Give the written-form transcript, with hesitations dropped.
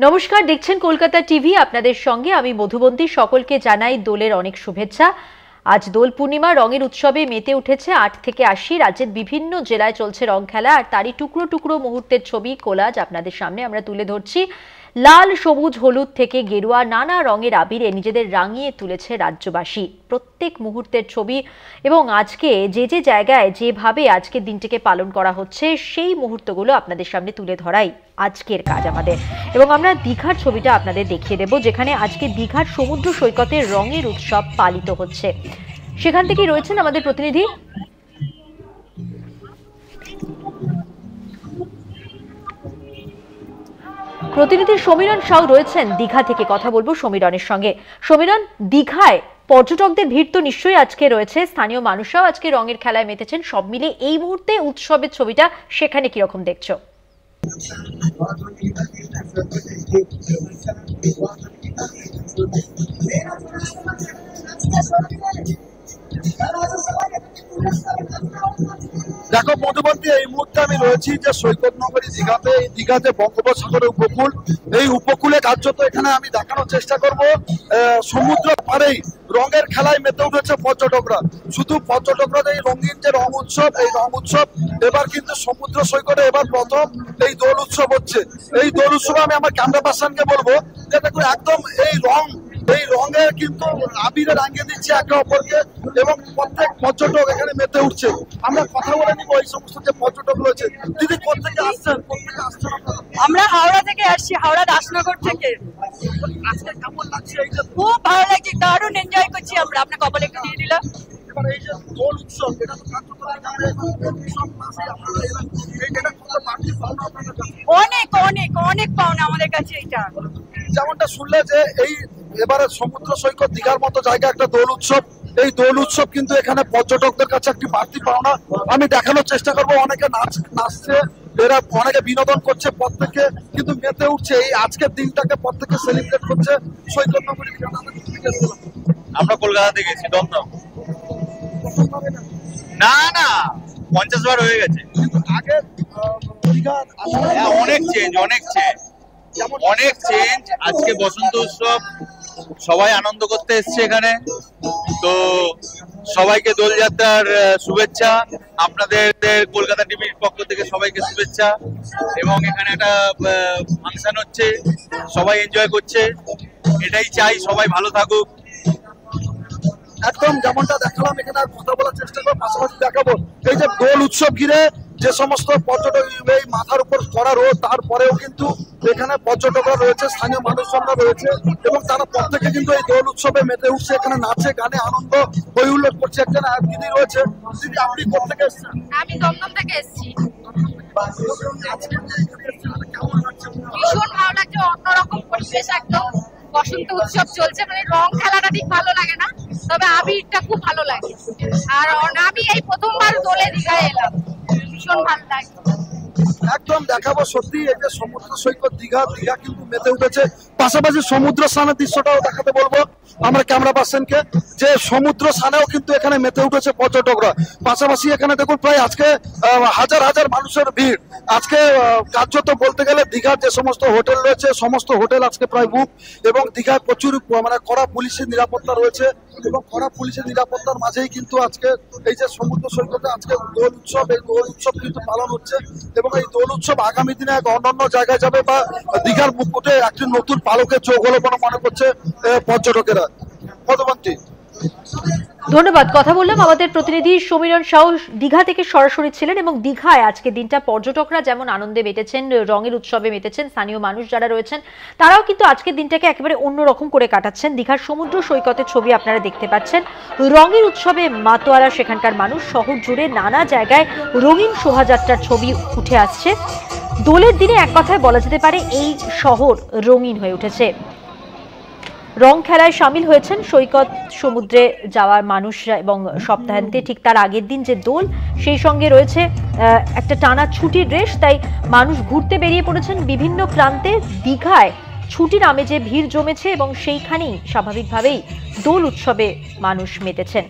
নমস্কার, দেখছেন কলকাতা টিভি। আপনাদের সঙ্গে আমি মধুবন্তী। সকলকে জানাই দোলের অনেক শুভেচ্ছা। আজ দোল পূর্ণিমা, রঙের উৎসবে মেতে উঠেছে 8 থেকে 80 রাজ্যের বিভিন্ন জেলায় চলছে রং খেলা। আর তারই টুকরো টুকরো মুহূর্তের ছবি কোলাজ আপনাদের সামনে আমরা তুলে ধরছি। লাল, সবুজ, হলুদ থেকে গেরুয়া নানা রঙের আবিরে নিজেদের রাঙিয়ে তুলেছে রাজ্যবাসী। প্রত্যেক মুহূর্তের ছবি এবং আজকে যে যে জায়গায় যেভাবে আজকের দিনটিকে পালন করা হচ্ছে সেই মুহূর্তগুলো আপনাদের সামনে তুলে ধরাই আজকের কাজ আমাদের। এবং আমরা দীঘার ছবিটা আপনাদের দেখিয়ে দেব, যেখানে আজকে দীঘার সমুদ্র সৈকতে রঙের উৎসব পালিত হচ্ছে। সেখান থেকেই রয়েছেন আমাদের প্রতিনিধি সমীরণ সাউ রয়েছেন দীঘা থেকে। কথা বলবো সমীরণের সঙ্গে। সমীরণ, দীঘায় পর্যটকদের ভিড় তো নিশ্চয়ই আজকে রয়েছে, স্থানীয় মানুষরাও আজকে রঙের খেলায় মেতেছেন। সব মিলে এই মুহূর্তে উৎসবের ছবিটা সেখানে কিরকম দেখছো? দেখো মধুবন্তী, এই মুহূর্তে আমি রয়েছি যে সৈকত নগরী দীঘাতে। এই দীঘাতে বঙ্গোপসাগরের উপকূল, এই উপকূলে কার্যত এখানে আমি দেখানোর চেষ্টা করব সমুদ্র পাড়েই রঙের খেলায় মেতে উঠেছে পর্যটকরা। শুধু পর্যটকরা এই রঙিন যে রং উৎসব, এই রং উৎসব এবার কিন্তু সমুদ্র সৈকতে এবার প্রথম এই দোল উৎসব হচ্ছে। এই দোল উৎসবে আমি আমার ক্যামেরা পার্সনকে বলবো যে দেখুন, একদম এই রঙে কিন্তু আবিরে রাঙিয়ে দিচ্ছে একে অপরকে এবং প্রত্যেক পর্যটক এখানে মেতে উঠছে। আমরা কথা বলে নিব এই সমস্ত যে পর্যটক রয়েছে। দিদি, কোথেকে আসছেন? আমরা হাওড়া থেকে আসছি, হাওড়া দাসনগর থেকে। আজকে কেমন লাগছে? এই যে খুব ভালো লাগছে, দারুণ এনজয় করছি আমরা। আপনার কপালে একটু দিয়ে দিলাম। এবার এই যে দোল উৎসব, এটা তো অনেক অনেক অনেক পাওনা আমাদের কাছে এটা। যেমনটা শুনলে যে এই এবারে সমুদ্র সৈকত দীঘার মতো জায়গা একটা দোল উৎসব। এই দোল উৎসব কিন্তু এখানে পর্যটকদের কাছে একটি বাড়তি পাওনা। আমি দেখানোর চেষ্টা করবো, অনেকে নাচছে, এরা অনেকে বিনোদন করছে, প্রত্যেকে কিন্তু মেতে উঠছে। এই আজকের দিনটাকে প্রত্যেকে সেলিব্রেট করছে। সৈকত নগরী আমরা কলকাতা থেকে গেছি, দমদম। না না, 50 বার হয়ে গেছে। আগে অনেক চেঞ্জ, অনেক চেঞ্জ। আজকে বসন্ত উৎসব, সবাই আনন্দ করতে এসছে এখানে। তো সবাইকে দোলযাত্রার শুভেচ্ছা। আপনাদের কলকাতা টিভির পক্ষ থেকে সবাইকে শুভেচ্ছা। এবং এখানে একটা ফাংশন হচ্ছে, সবাই এনজয় করছে। এটাই চাই, সবাই ভালো থাকুক। একদম যেমনটা দেখালাম, এখানে আর কথা বলার চেষ্টা করবো, পাশাপাশি দেখাবো এই যে দোল উৎসব ঘিরে যে সমস্ত পর্যটক, এই মাথার উপর করা রোদ, তারপরেও কিন্তু এখানে পর্যটকরা রয়েছে, স্থানীয় মানুষজনরা রয়েছে এবং তারা প্রত্যেকে কিন্তু এই দোল উৎসবে মেতে উঠছে। এখানে নাচে গানে আনন্দ হই হুল্লোড় করছে। একজন দিদি রয়েছে। দিদি, আপনি কোথা থেকে এসেছেন? আমি দমদম থেকে এসেছি। ভীষণ ভালো লাগছে, অন্যরকম পরিবেশ একদম। বসন্ত উৎসব চলছে, মানে রং খেলাটা ঠিক ভালো লাগে না, তবে আবিরটা খুব ভালো লাগে। আর আমি এই প্রথমবার দোলে দীঘায় এলাম, ভীষণ ভালো লাগে। একদম দেখাবো সত্যি এই যে সমুদ্র সৈকত দীঘা কিন্তু মেতে উঠেছে। পাশাপাশি সমুদ্র স্নানের দৃশ্যটাও দেখাতে বলবো আমরা ক্যামেরা পার্সনকে, যে সমুদ্র স্নানেও কিন্তু এখানে মেতে উঠেছে পর্যটকরা। পাশাপাশি এখানে দেখুন প্রায় আজকে হাজার হাজার মানুষের ভিড়। আজকে কার্যত বলতে গেলে দীঘার যে সমস্ত হোটেল রয়েছে, সমস্ত হোটেল আজকে প্রায় বুক এবং দীঘায় প্রচুর মানে কড়া পুলিশের নিরাপত্তা রয়েছে এবং কড়া পুলিশের নিরাপত্তার মাঝেই কিন্তু আজকে এই যে সমুদ্র সৈকতে আজকে দোল উৎসব, এই দোল উৎসব কিন্তু পালন হচ্ছে এবং এই দোল উৎসব আগামী দিনে এক অন্যান্য জায়গায় যাবে বা দীঘার মুকুটে একটি নতুন পালকের যোগ হলো বলে মনে করছে পর্যটকেরা। মধুবন্তী, ধন্যবাদ। কথা বললাম আমাদের প্রতিনিধি সমীরণ সাউ, দীঘা থেকে সরাসরি ছিলেন। এবং দীঘায় আজকে দিনটা পর্যটকরা যেমন আনন্দে মেতেছেন, রঙের উৎসবে মেতেছেন, স্থানীয় মানুষ যারা রয়েছেন তারাও কিন্তু আজকের দিনটাকে একেবারে অন্যরকম করে কাটাচ্ছেন। দীঘার সমুদ্র সৈকতের ছবি আপনারা দেখতে পাচ্ছেন। রঙের উৎসবে মাতোয়ারা সেখানকার মানুষ, শহর জুড়ে নানা জায়গায় রঙিন শোভাযাত্রার ছবি উঠে আসছে। দোলের দিনে এক কথায় বলা যেতে পারে এই শহর রঙিন হয়ে উঠেছে। রং খেলায় সামিল হয়েছেন সৈকত সমুদ্রে যাওয়ার মানুষরা এবং সপ্তাহান্তে ঠিক তার আগের দিন যে দোল, সেই সঙ্গে রয়েছে একটা টানা ছুটির রেশ। তাই মানুষ ঘুরতে বেরিয়ে পড়েছেন বিভিন্ন প্রান্তে। দীঘায় ছুটির আমেজে ভিড় জমেছে এবং সেইখানেই স্বাভাবিকভাবেই দোল উৎসবে মানুষ মেতেছেন।